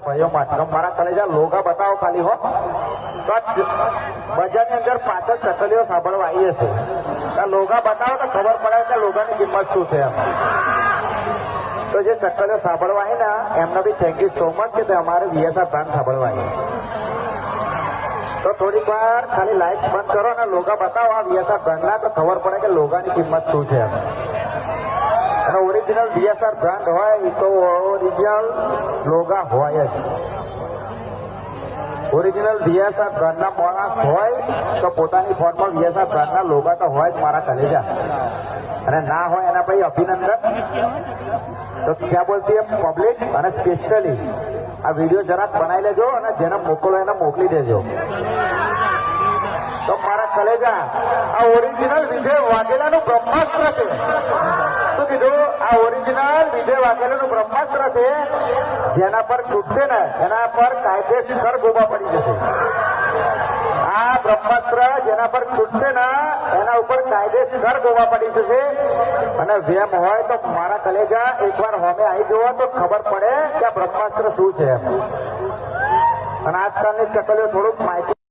ભાઈઓ માટે મારા કલેજા લોગા બતાવો ખાલી હો તો બજારની અંદર પાછળ ચકલીઓ સાંભળવા આવી હશે આ લોગા બતાવો તો ખબર પડે કે લોગાની કિંમત શું છે એમ તો જે ચકલીઓ સાંભળવા આવી ને એમને બી થેન્ક યુ સો મચ કે અમારે વીએસઆર બ્રાન્ડ સાંભળવા આવી તો થોડીક વાર ખાલી લાઇટ્સ બંધ કરો અને લોગા બતાવો આ વીએસઆર બ્રાન્ડના તો ખબર પડે કે લોગાની કિંમત શું છે એમ અને ઓરિજિનલ વીએસઆર બ્રાન્ડ હોય તો ઓરિજિનલ લોગા હોય જ ઓરિજિનલ વીએસઆર બ્રાન્ડના માણસ હોય તો પોતાની ફોનમાં વીએસઆર બ્રાન્ડના લોગા તો હોય જ મારા કલેજા અને ના હોય એના પછી અભિનંદન તો ક્યાં બોલતી પબ્લિક અને સ્પેશિયલી આ વિડીયો જરાક બનાવી લેજો અને જેને મોકલો એને મોકલી દેજો તો મારા કલેજા આ ઓરિજિનલ વિજય વાઘેલાનું બ્રહ્માસ્ત્ર છે શું કીધું આ ઓરિજિનલ વિજય વાઘેલાનું બ્રહ્માસ્ત્ર છે જેના પર છૂટશે ને એના પર કાયદેસર ગોબા પડી જશે આ બ્રહ્માસ્ત્ર જેના પર છૂટશે ને એના ઉપર કાયદેસર ગોબા પડી જશે અને વેમ હોય તો મારા કલેજા એકવાર હોમે આવી જવો તો ખબર પડે કે આ બ્રહ્માસ્ત્ર શું છે અને આજકાલની ચકલીઓ થોડુંક માહિતી